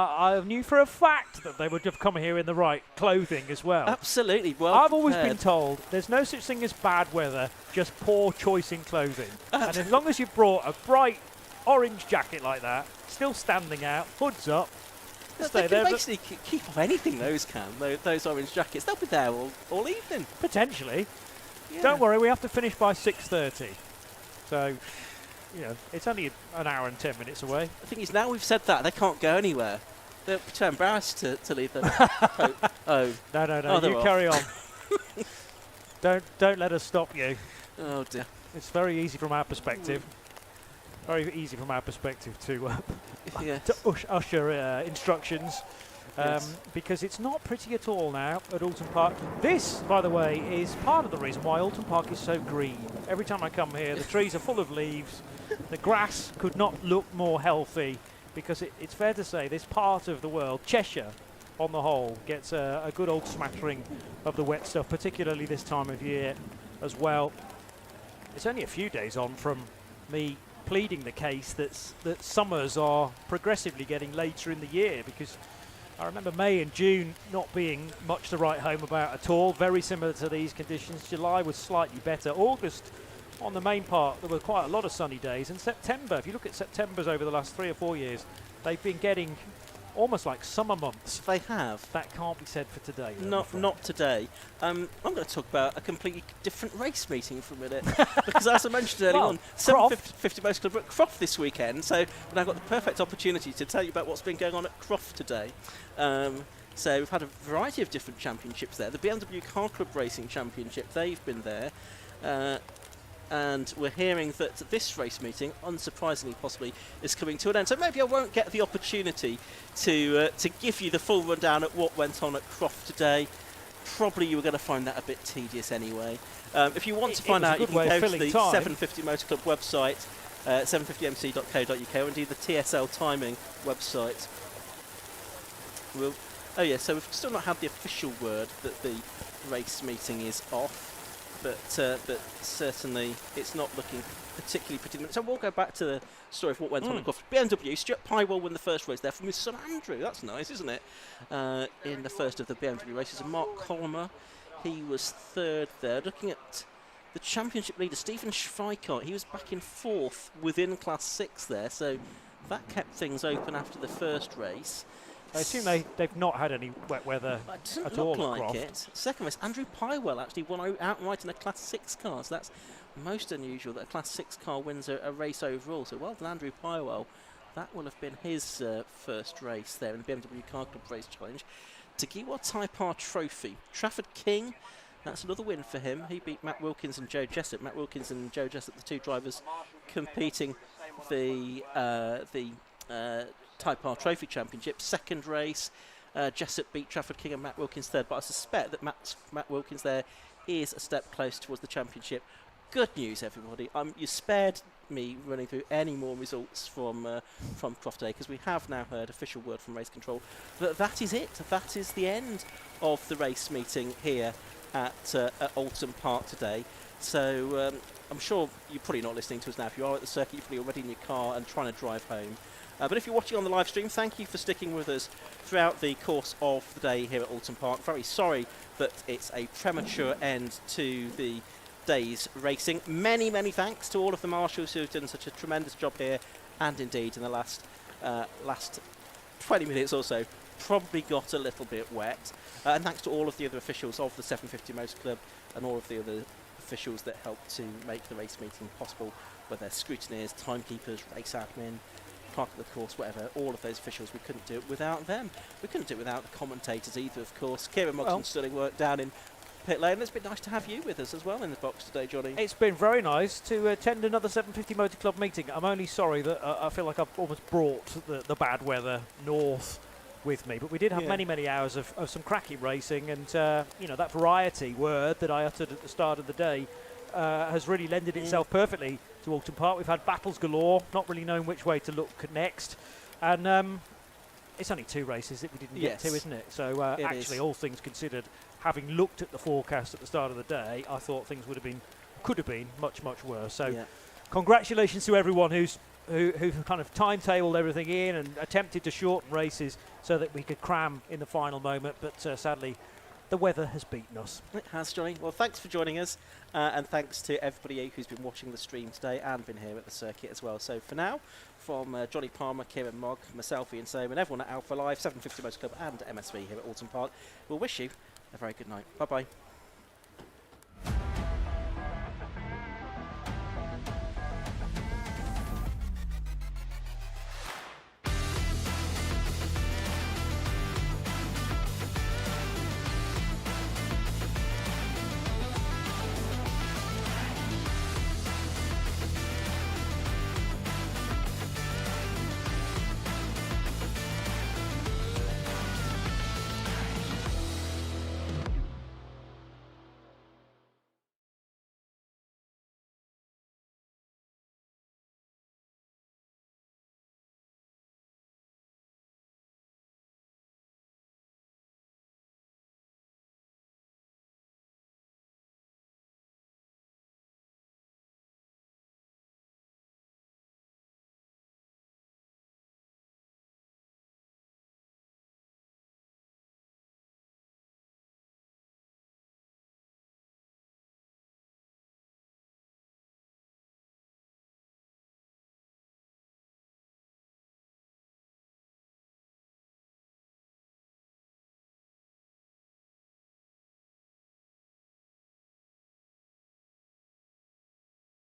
I knew for a fact that they would have come here in the right clothing as well. Absolutely. Well, I've always been told there's no such thing as bad weather, just poor choice in clothing. And as long as you brought a bright orange jacket like that, still standing out, hoods up, they can basically keep off anything, those orange jackets. They'll be there all evening. Potentially. Yeah. Don't worry, we have to finish by 6:30. So, it's only an hour and 10 minutes away. The thing is, now we've said that, they can't go anywhere. They'll be too embarrassed to leave them. No, you carry on. Don't let us stop you. Oh dear. It's very easy from our perspective. Very easy from our perspective to usher instructions. Because it's not pretty at all now at Oulton Park. This, by the way, is part of the reason why Oulton Park is so green. Every time I come here, the trees are full of leaves. The grass could not look more healthy, because it's fair to say this part of the world, Cheshire, on the whole, gets a good old smattering of the wet stuff, particularly this time of year as well. It's only a few days on from me pleading the case that summers are progressively getting later in the year, because I remember May and June not being much to write home about at all, very similar to these conditions. July was slightly better. August, on the main part, there were quite a lot of sunny days. And September, if you look at Septembers over the last 3 or 4 years, they've been getting almost like summer months. They have. That can't be said for today. Not today. I'm going to talk about a completely different race meeting for a minute. Because as I mentioned earlier on, 750 Motor Club at Croft this weekend. So I've got the perfect opportunity to tell you about what's been going on at Croft today. So we've had a variety of different championships there. The BMW Car Club Racing Championship, they've been there. And we're hearing that this race meeting, unsurprisingly possibly, is coming to an end. So maybe I won't get the opportunity to give you the full rundown at what went on at Croft today. Probably you were going to find that a bit tedious anyway. If you want to find out, you can go to the 750 Motor Club website, 750mc.co.uk, or indeed the TSL Timing website. So we've still not had the official word that the race meeting is off. But certainly it's not looking particularly pretty. So we'll go back to the story of what went on at Croft. BMW, Stuart Pywell won the first race there from his son Andrew. That's nice, isn't it? In the first of the BMW races. And Mark Collimer, he was third there. Looking at the championship leader, Stephen Schweikart, he was back in fourth within Class 6 there. So that kept things open after the first race. I assume they've not had any wet weather at all. Doesn't look like it. Second race, Andrew Pywell actually won outright in a Class 6 car. So that's most unusual that a Class 6 car wins a race overall. So well done, Andrew Pywell. That will have been his first race there in the BMW Car Club Race Challenge. Tagiwa Type R Trophy. Trafford King, that's another win for him. He beat Matt Wilkins and Joe Jessup. Matt Wilkins and Joe Jessup, the two drivers competing the Type R Trophy Championship. Second race, Jessup beat Trafford King and Matt Wilkins third, but I suspect that Matt Wilkins there is a step close towards the championship. Good news, everybody. You spared me running through any more results from Croft today, because we have now heard official word from Race Control that is it. That is the end of the race meeting here at Oulton Park today. So I'm sure you're probably not listening to us now. If you are at the circuit, you're probably already in your car and trying to drive home. But if you're watching on the live stream, thank you for sticking with us throughout the course of the day here at Oulton Park. Very sorry that it's a premature end to the day's racing. Many, many thanks to all of the marshals who have done such a tremendous job here, and indeed in the last 20 minutes or so probably got a little bit wet. And thanks to all of the other officials of the 750 Motor Club and all of the other officials that helped to make the race meeting possible, whether they're scrutineers, timekeepers, race admin, clerk of the course, whatever. All of those officials, we couldn't do it without them. We couldn't do it without the commentators either, of course. Kieran Muggs and Sterling work down in pit lane. It's been nice to have you with us as well in the box today, Johnny. It's been very nice to attend another 750 Motor Club meeting. I'm only sorry that I feel like I've almost brought the bad weather north with me, but we did have many hours of some cracking racing, and that variety word that I uttered at the start of the day has really lended itself perfectly to Oulton Park. We've had battles galore, not really knowing which way to look next, and it's only 2 races that we didn't get to, isn't it? So actually, all things considered, having looked at the forecast at the start of the day, I thought things could have been much worse. So congratulations to everyone who's who've kind of timetabled everything in and attempted to shorten races so that we could cram in the final moment, but sadly the weather has beaten us. It has, Johnny. Well, thanks for joining us, and thanks to everybody who's been watching the stream today and been here at the circuit as well. So for now, from Johnny Palmer, Kieran Mogg, myself, Ian Soam, and everyone at Alpha Live, 750 Motor Club and MSV here at Oulton Park, we'll wish you a very good night. Bye-bye.